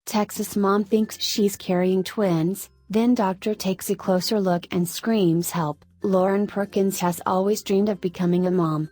Texas mom thinks she's carrying twins, then doctor takes a closer look and screams help. Lauren Perkins has always dreamed of becoming a mom.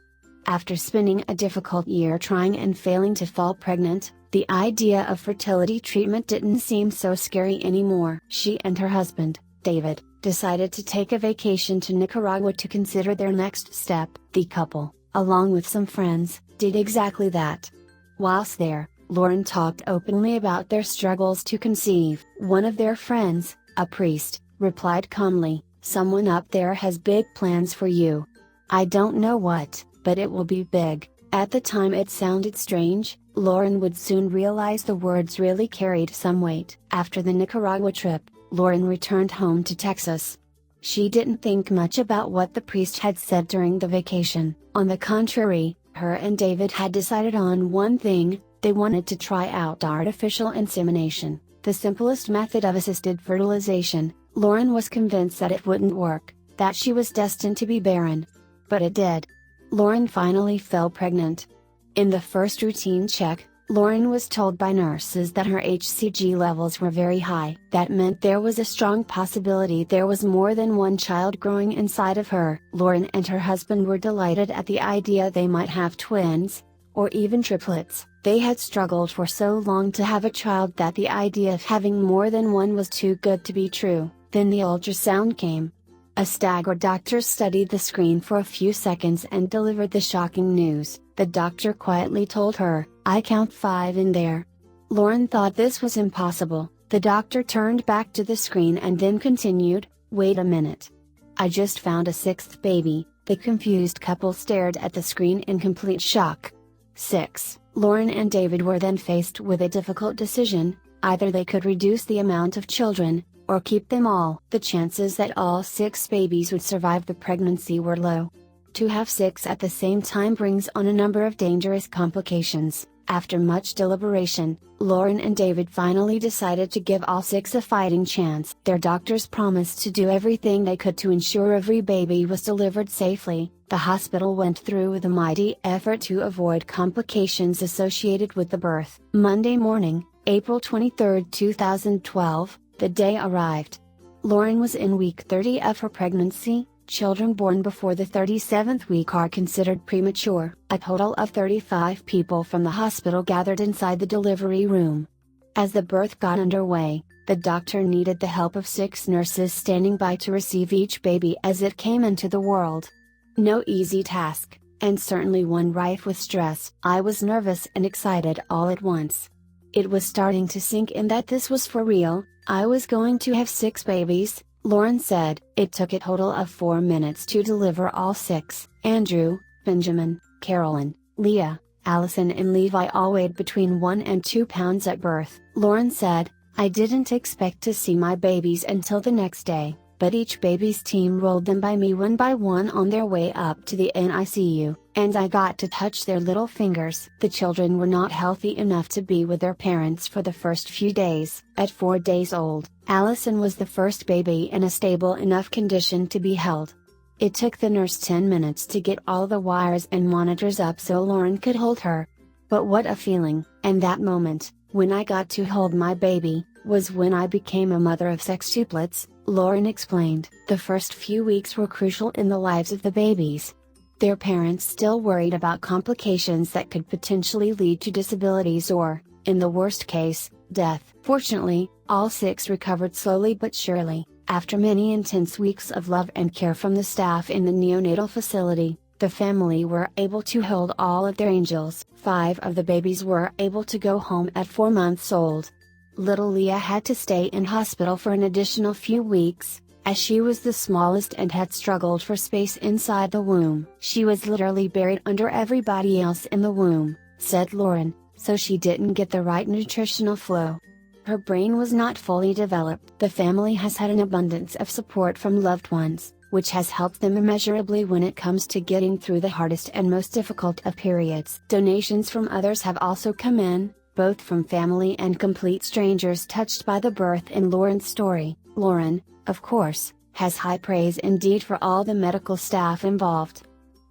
After spending a difficult year trying and failing to fall pregnant, the idea of fertility treatment didn't seem so scary anymore. She and her husband, David, decided to take a vacation to Nicaragua to consider their next step. The couple, along with some friends, did exactly that. Whilst there, Lauren talked openly about their struggles to conceive. One of their friends, a priest, replied calmly, "Someone up there has big plans for you. I don't know what, but it will be big." At the time it sounded strange. Lauren would soon realize the words really carried some weight. After the Nicaragua trip, Lauren returned home to Texas. She didn't think much about what the priest had said during the vacation. On the contrary, her and David had decided on one thing: they wanted to try out artificial insemination, the simplest method of assisted fertilization. Lauren was convinced that it wouldn't work, that she was destined to be barren. But it did. Lauren finally fell pregnant. In the first routine check, Lauren was told by nurses that her HCG levels were very high. That meant there was a strong possibility there was more than one child growing inside of her. Lauren and her husband were delighted at the idea they might have twins, or even triplets. They had struggled for so long to have a child that the idea of having more than one was too good to be true. Then the ultrasound came. A staggered doctor studied the screen for a few seconds and delivered the shocking news. The doctor quietly told her, "I count 5 in there." Lauren thought this was impossible. The doctor turned back to the screen and then continued, "Wait a minute. I just found a 6th baby." The confused couple stared at the screen in complete shock. 6. Lauren and David were then faced with a difficult decision: either they could reduce the amount of children, or keep them all. The chances that all 6 babies would survive the pregnancy were low. To have 6 at the same time brings on a number of dangerous complications. After much deliberation, Lauren and David finally decided to give all 6 a fighting chance. Their doctors promised to do everything they could to ensure every baby was delivered safely. The hospital went through with a mighty effort to avoid complications associated with the birth. Monday morning, April 23, 2012, the day arrived. Lauren was in week 30 of her pregnancy. Children born before the 37th week are considered premature. A total of 35 people from the hospital gathered inside the delivery room. As the birth got underway, the doctor needed the help of 6 nurses standing by to receive each baby as it came into the world. No easy task, and certainly one rife with stress. I was nervous and excited all at once. It was starting to sink in that this was for real. I was going to have 6 babies, Lauren said. It took a total of 4 minutes to deliver all 6. Andrew, Benjamin, Carolyn, Leah, Allison and Levi all weighed between 1 and 2 pounds at birth. Lauren said, "I didn't expect to see my babies until the next day, but each baby's team rolled them by me one by one on their way up to the NICU, and I got to touch their little fingers." The children were not healthy enough to be with their parents for the first few days. At 4 days old, Allison was the first baby in a stable enough condition to be held. It took the nurse 10 minutes to get all the wires and monitors up so Lauren could hold her. But what a feeling! And that moment, when I got to hold my baby, was when I became a mother of sextuplets, Lauren explained. The first few weeks were crucial in the lives of the babies. Their parents still worried about complications that could potentially lead to disabilities or, in the worst case, death. Fortunately, all 6 recovered slowly but surely. After many intense weeks of love and care from the staff in the neonatal facility, the family were able to hold all of their angels. 5 of the babies were able to go home at 4 months old. Little Leah had to stay in hospital for an additional few weeks, as she was the smallest and had struggled for space inside the womb. "She was literally buried under everybody else in the womb," said Lauren, "so she didn't get the right nutritional flow. Her brain was not fully developed." The family has had an abundance of support from loved ones, which has helped them immeasurably when it comes to getting through the hardest and most difficult of periods. Donations from others have also come in, both from family and complete strangers touched by the birth in Lauren's story. Lauren, of course, has high praise indeed for all the medical staff involved.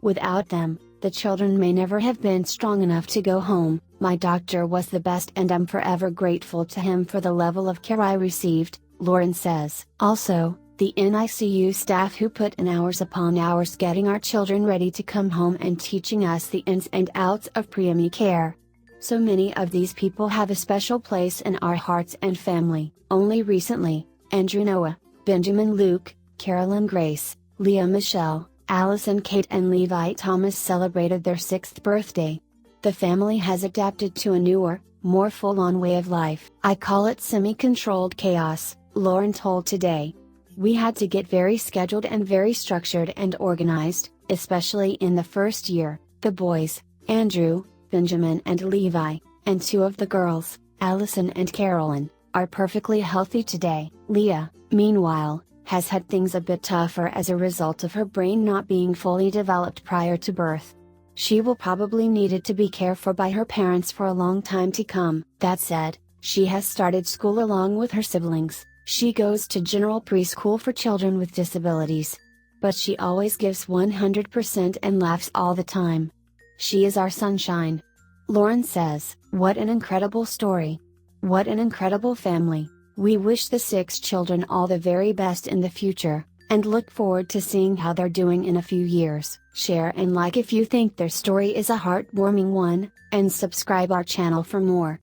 Without them, the children may never have been strong enough to go home, My doctor was the best and I'm forever grateful to him for the level of care I received, Lauren says. Also, the NICU staff who put in hours upon hours getting our children ready to come home and teaching us the ins and outs of preemie care. So many of these people have a special place in our hearts and family. Only recently, Andrew Noah, Benjamin Luke, Carolyn Grace, Leah Michelle, Allison Kate and Levi Thomas celebrated their 6th birthday. The family has adapted to a newer, more full-on way of life. I call it semi-controlled chaos, Lauren told Today. We had to get very scheduled and very structured and organized, especially in the first year. The boys, Andrew, Benjamin and Levi, and 2 of the girls, Allison and Carolyn, are perfectly healthy today. Leah, meanwhile, has had things a bit tougher as a result of her brain not being fully developed prior to birth. She will probably needed to be cared for by her parents for a long time to come. That said, she has started school along with her siblings. She goes to general preschool for children with disabilities. But she always gives 100% and laughs all the time. She is our sunshine. Lauren says, "What an incredible story. What an incredible family. We wish the 6 children all the very best in the future, and look forward to seeing how they're doing in a few years." Share and like if you think their story is a heartwarming one, and subscribe our channel for more.